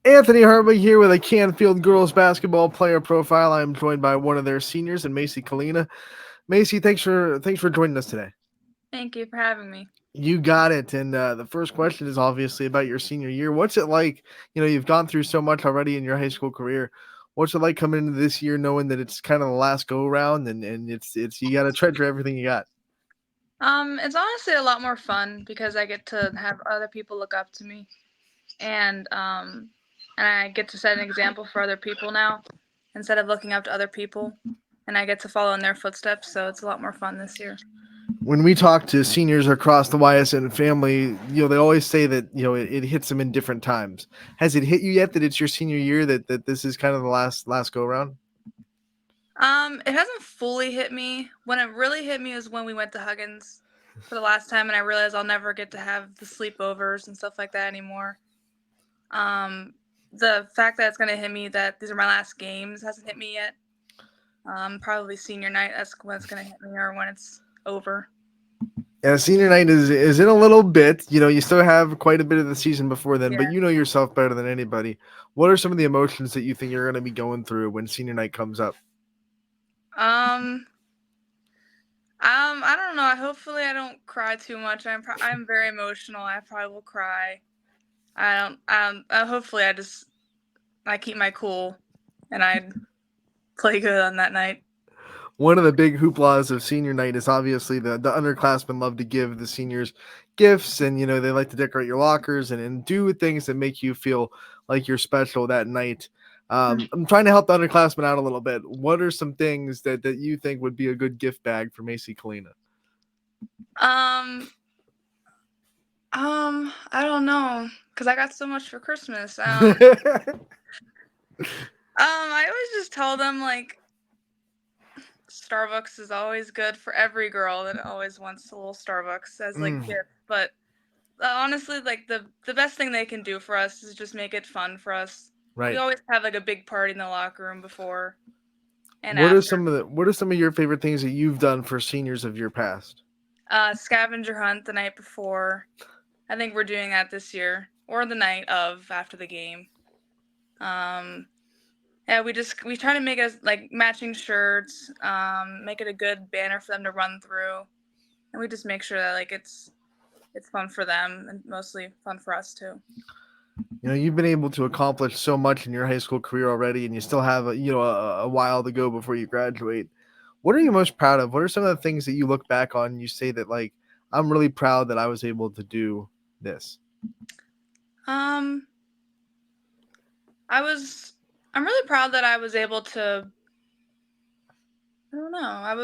Anthony Hartwig here with a Canfield girls basketball player profile. I'm joined by one of their seniors, and Macy Kalina. Macy, thanks for joining us today. Thank you for having me. You got it. And the first question is obviously about your senior year. What's it like? You've gone through so much already in your high school career. What's it like coming into this year, knowing that it's kind of the last go around, and it's you got to treasure everything you got. It's honestly a lot more fun because I get to have other people look up to me, and I get to set an example for other people now instead of looking up to other people, and I get to follow in their footsteps. So it's a lot more fun this year. When we talk to seniors across the YSN family, they always say that it hits them in different times. Has it hit you yet that it's your senior year that this is kind of the last go around? It hasn't fully hit me. When it really hit me is when we went to Huggins for the last time, and I realized I'll never get to have the sleepovers and stuff like that anymore. The fact that it's gonna hit me that these are my last games hasn't hit me yet. Probably senior night. That's when it's gonna hit me, or when it's over. Yeah, senior night is in a little bit. You still have quite a bit of the season before then, but Yeah. you know yourself better than anybody. What are some of the emotions that you think you're going to be going through when senior night comes up? Um. I don't know. Hopefully, I don't cry too much. I'm very emotional. I probably will cry. I don't. Hopefully, I keep my cool, and I play good on that night. One of the big hooplas of senior night is obviously the underclassmen love to give the seniors gifts, and they like to decorate your lockers and do things that make you feel like you're special that night. I'm trying to help the underclassmen out a little bit. What are some things that you think would be a good gift bag for Macy Kalina? Um. I don't know, cause I got so much for Christmas. I always just tell them like Starbucks is always good for every girl that always wants a little Starbucks as like Mm, gift. But honestly, like the best thing they can do for us is just make it fun for us. We right. always have like a big party in the locker room before and What are after. some of your favorite things that you've done for seniors of your past? Scavenger hunt the night before. I think we're doing that this year, or the night of after the game. Um, yeah, we try to make us like matching shirts, make it a good banner for them to run through, and we just make sure that like it's fun for them and mostly fun for us too. You've been able to accomplish so much in your high school career already, and you still have a while to go before you graduate. What are you most proud of? What are some of the things that you look back on and you say that like I'm really proud that I was able to do this? Um, I was I'm really proud that I was able to. I don't know. I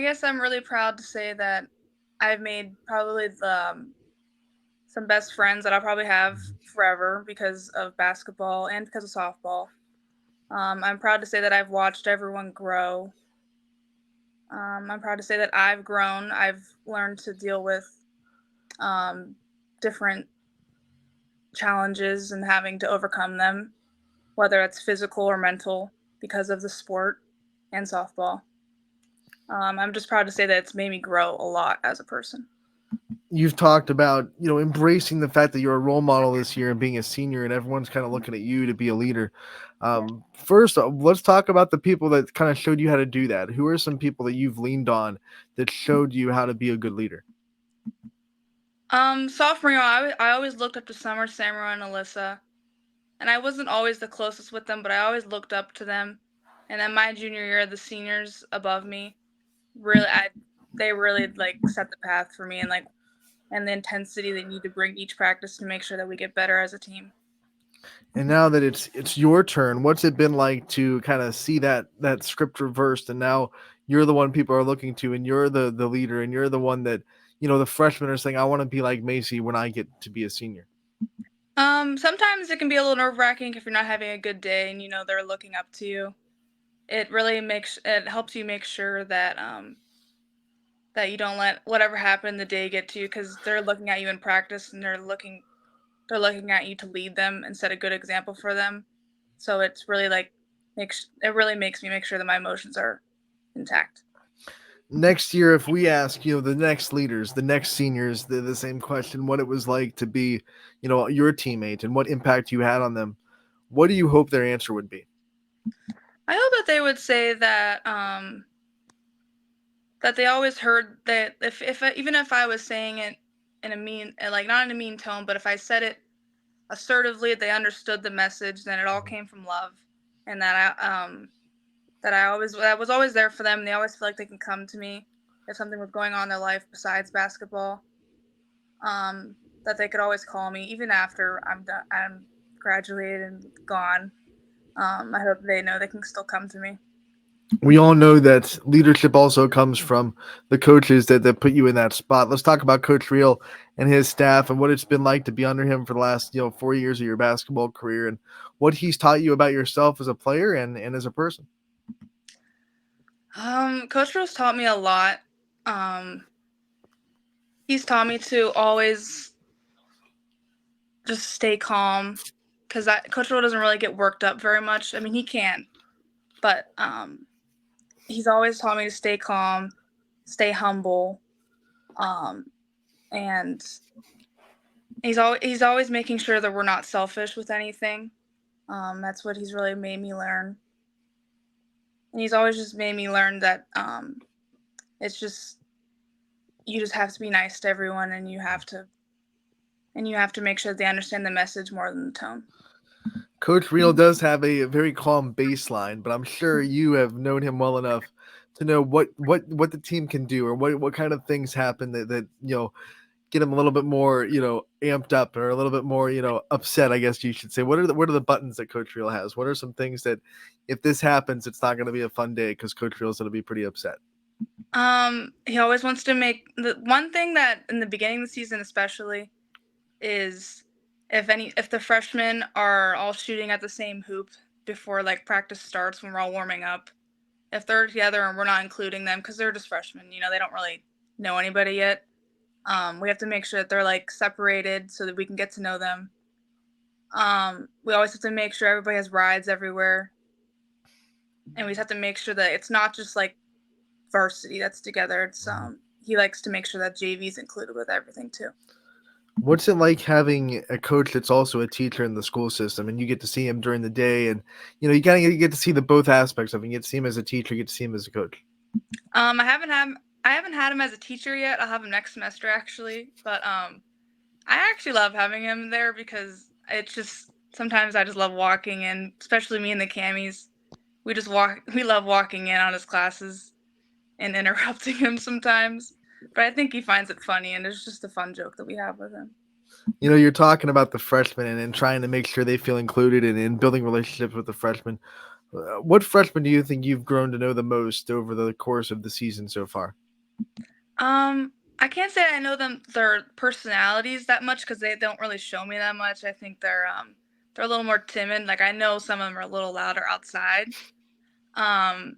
guess I'm really proud to say that I've made probably some best friends that I'll probably have forever because of basketball and because of softball. I'm proud to say that I've watched everyone grow. I'm proud to say that I've grown. I've learned to deal with um, different challenges and having to overcome them, whether it's physical or mental, because of the sport and softball. I'm just proud to say that it's made me grow a lot as a person. You've talked about embracing the fact that you're a role model this year and being a senior, and everyone's kind of looking at you to be a leader. Yeah. First, let's talk about the people that kind of showed you how to do that. Who are some people that you've leaned on that showed you how to be a good leader? Sophomore year, I always looked up to Summer, Samara, and Alyssa, and I wasn't always the closest with them, but I always looked up to them. And then my junior year, the seniors above me, really, they really like set the path for me, and like and the intensity they need to bring each practice to make sure that we get better as a team. And now that it's your turn, what's it been like to kind of see that script reversed, and now you're the one people are looking to, and you're the leader, and you're the one that the freshmen are saying, I want to be like Macy when I get to be a senior. Sometimes it can be a little nerve-wracking if you're not having a good day and you know they're looking up to you. It helps you make sure that you don't let whatever happened the day get to you because they're looking at you in practice and they're looking at you to lead them and set a good example for them. So it's really like it really makes me make sure that my emotions are intact. Next year, if we ask, the next leaders, the next seniors, the same question, what it was like to be, your teammate and what impact you had on them, what do you hope their answer would be? I hope that they would say that they always heard that if even if I was saying it in a mean, like not in a mean tone, but if I said it assertively, they understood the message, then it all came from love, and that I was always there for them. They always feel like they can come to me if something was going on in their life besides basketball. That they could always call me even after I'm graduated and gone. I hope they know they can still come to me. We all know that leadership also comes from the coaches that put you in that spot. Let's talk about Coach Real and his staff and what it's been like to be under him for the last 4 years of your basketball career and what he's taught you about yourself as a player and as a person. Coach Rose taught me a lot. Um, he's taught me to always just stay calm because Coach Rose doesn't really get worked up very much. I mean, he can, but he's always taught me to stay calm, stay humble, um, and he's always making sure that we're not selfish with anything. That's what he's really made me learn, and he's always just made me learn that it's just you just have to be nice to everyone, and you have to make sure they understand the message more than the tone. Coach Real does have a very calm baseline, but I'm sure you have known him well enough to know what the team can do or what kind of things happen that get him a little bit more amped up or a little bit more upset. I guess you should say. What are the buttons that Coach Real has? What are some things that if this happens, it's not going to be a fun day because Coach Real's going to be pretty upset. He always wants to make the one thing that in the beginning of the season especially is if the freshmen are all shooting at the same hoop before like practice starts when we're all warming up, if they're together and we're not including them because they're just freshmen, they don't really know anybody yet. We have to make sure that they're like separated so that we can get to know them. We always have to make sure everybody has rides everywhere, and we just have to make sure that it's not just like varsity that's together. It's he likes to make sure that JV's included with everything too. What's it like having a coach that's also a teacher in the school system, and you get to see him during the day, and you kind of get to see the both aspects of him. You get to see him as a teacher, you get to see him as a coach. I haven't had him as a teacher yet. I'll have him next semester actually, but I actually love having him there because it's just sometimes I just love walking in, especially me and the camis. We love walking in on his classes and interrupting him sometimes. But I think he finds it funny, and it's just a fun joke that we have with him. You're talking about the freshmen and trying to make sure they feel included and building relationships with the freshmen. What freshman do you think you've grown to know the most over the course of the season so far? I can't say I know their personalities that much because they don't really show me that much. I think they're a little more timid. Like I know some of them are a little louder outside. Um,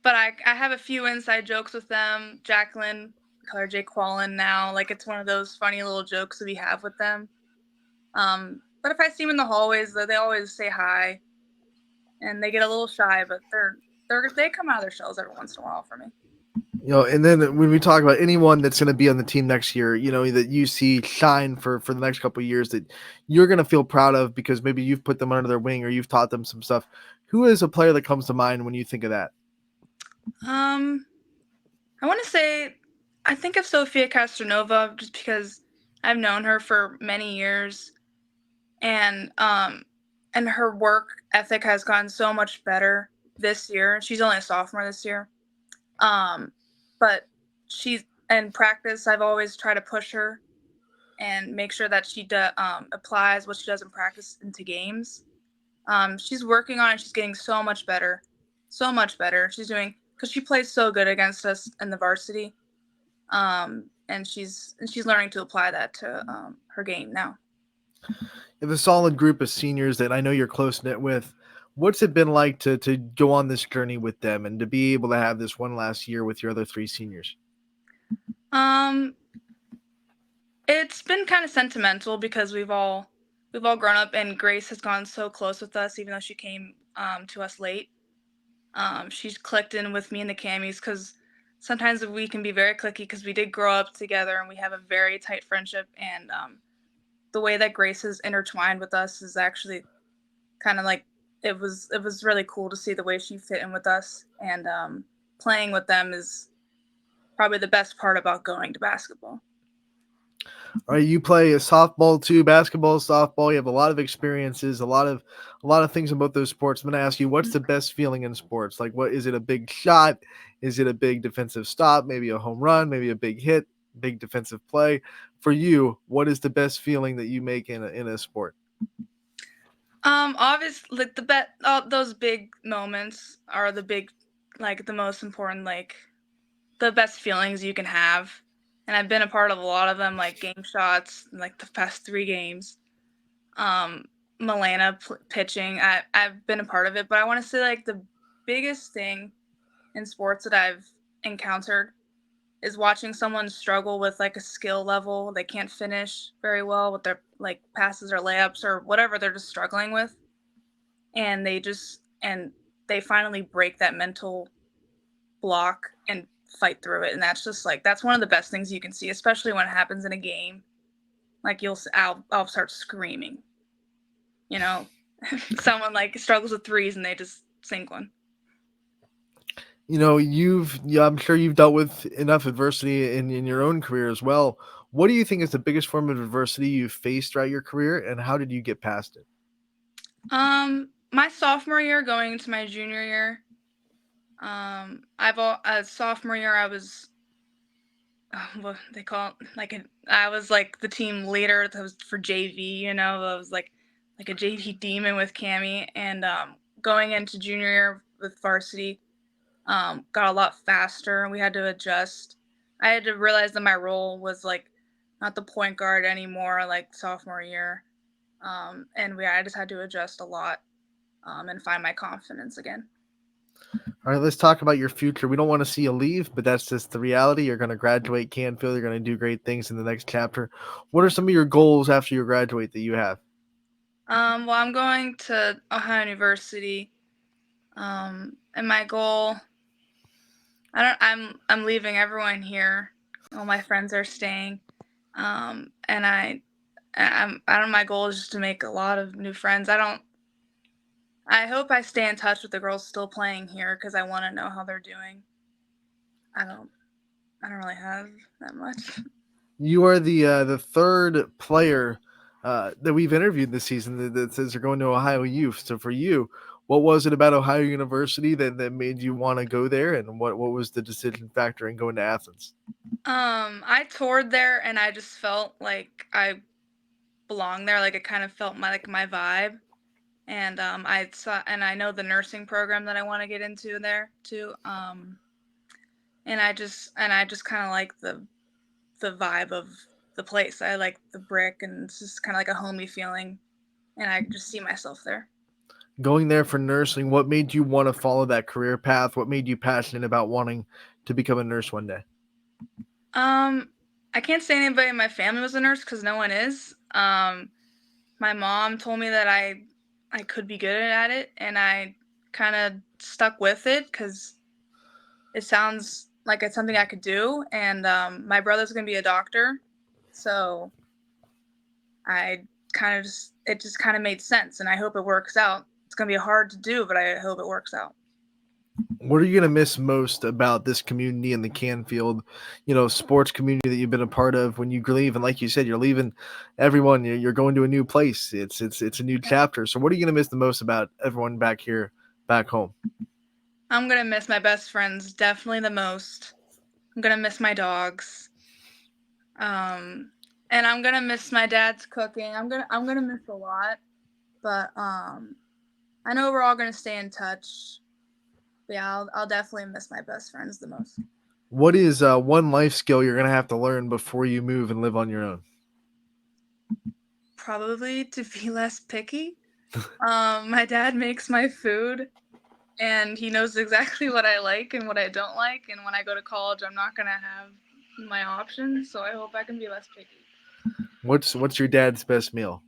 but I have a few inside jokes with them. Jacqueline, we call her Jay Quallen now. Like it's one of those funny little jokes that we have with them. But if I see them in the hallways, they always say hi, and they get a little shy, but they come out of their shells every once in a while for me. And then when we talk about anyone that's going to be on the team next year, that you see shine for the next couple of years that you're going to feel proud of because maybe you've put them under their wing or you've taught them some stuff. Who is a player that comes to mind when you think of that? Um, I want to say I think of Sofia Castronova just because I've known her for many years, and her work ethic has gotten so much better this year. She's only a sophomore this year. Um, but she's in practice. I've always tried to push her and make sure that she applies what she does in practice into games. She's working on it. She's getting so much better, so much better. She's doing because she plays so good against us in the varsity. And she's learning to apply that to her game now. You have a solid group of seniors that I know you're close knit with. What's it been like to go on this journey with them and to be able to have this one last year with your other three seniors? Um, it's been kind of sentimental because we've all grown up, and Grace has gone so close with us, even though she came to us late. She's clicked in with me and the camis because sometimes we can be very cliquey because we did grow up together and we have a very tight friendship. And the way that Grace is intertwined with us is actually kind of like it was really cool to see the way she fit in with us. And playing with them is probably the best part about going to basketball. All right, you play a softball too, basketball, softball. You have a lot of experiences, a lot of things in both those sports. I'm going to ask you, what's the best feeling in sports? Like, what is it? A big shot? Is it a big defensive stop? Maybe a home run? Maybe a big hit? Big defensive play? For you, what is the best feeling that you make in a sport? Obviously, like those big moments are the big, like the most important, like the best feelings you can have. And I've been a part of a lot of them, like game shots, like the past 3 games. Um, Milena pitching, I've been a part of it, but I want to say like the biggest thing in sports that I've encountered is watching someone struggle with like a skill level they can't finish very well with their like passes or layups or whatever they're just struggling with, and they finally break that mental block and fight through it. And that's just like that's one of the best things you can see, especially when it happens in a game. Like I'll start screaming, you know. Someone like struggles with threes and they just sink one. I'm sure you've dealt with enough adversity in your own career as well. What do you think is the biggest form of adversity you've faced throughout your career, and how did you get past it? My sophomore year going into my junior year, sophomore year I was what they call it, I was like the team leader that was for JV. I was like a JV demon with Cammy, and going into junior year with varsity, got a lot faster, and we had to adjust. I had to realize that my role was like not the point guard anymore, like sophomore year, and I just had to adjust a lot, and find my confidence again. All right, let's talk about your future. We don't want to see you leave, but that's just the reality. You're going to graduate Canfield. You're going to do great things in the next chapter. What are some of your goals after you graduate that you have? Well, I'm going to Ohio University, and my goal, I'm leaving everyone here. All my friends are staying, and I don't. My goal is just to make a lot of new friends. I hope I stay in touch with the girls still playing here because I want to know how they're doing. I don't. I don't really have that much. You are the third player that we've interviewed this season that says they're going to Ohio Youth. So for you, what was it about Ohio University that made you want to go there, and what was the decision factor in going to Athens? I toured there and I just felt like I belonged there. Like it kind of felt my vibe. And I know the nursing program that I want to get into there too. And I just kind of like the vibe of the place. I like the brick, and it's just kind of like a homey feeling, and I just see myself there. Going there for nursing, what made you want to follow that career path? What made you passionate about wanting to become a nurse one day? Um, I can't say anybody in my family was a nurse because no one is. My mom told me that I could be good at it, and I kind of stuck with it because it sounds like it's something I could do. And my brother's gonna be a doctor, so I kind of just it just kind of made sense, and I hope it works out. It's gonna be hard to do, but I hope it works out. What are you going to miss most about this community and the Canfield, sports community that you've been a part of when you leave? And like you said, you're leaving everyone. You're going to a new place. It's a new chapter. So what are you going to miss the most about everyone back here, back home? I'm gonna miss my best friends definitely the most. I'm gonna miss my dogs. Um, and I'm gonna miss my dad's cooking. I'm gonna miss a lot, but I know we're all gonna stay in touch. But yeah, I'll definitely miss my best friends the most. What is one life skill you're going to have to learn before you move and live on your own? Probably to be less picky. My dad makes my food, and he knows exactly what I like and what I don't like. And when I go to college, I'm not gonna have my options, so I hope I can be less picky. What's your dad's best meal?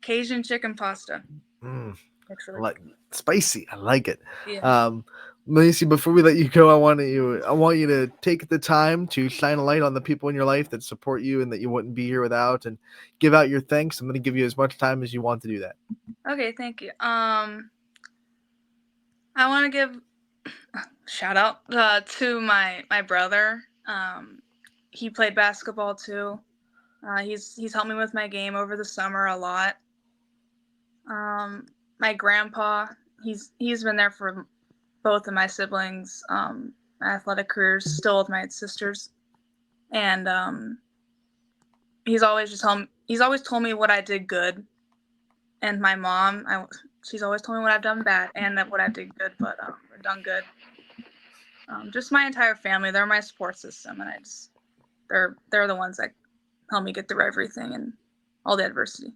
Cajun chicken pasta. Mm, It's I really like good. spicy. I like it. Yeah. Um, Lacey, before we let you go, I want you to take the time to shine a light on the people in your life that support you and that you wouldn't be here without, and give out your thanks. I'm going to give you as much time as you want to do that. Okay, thank you. I want to give shout out to my brother. He played basketball too. He's helped me with my game over the summer a lot. My grandpa, he's been there for both of my siblings' athletic careers, still with my sisters, and he's always told me what I did good. And my mom, she's always told me what I've done bad and that what I did good, but or done good. Just my entire family, they're my support system, and they're the ones that help me get through everything and all the adversity.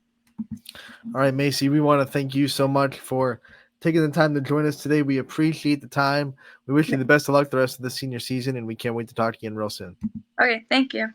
All right, Macy, we want to thank you so much for taking the time to join us today. We appreciate the time. We wish you the best of luck the rest of the senior season, and we can't wait to talk again real soon. Okay, thank you.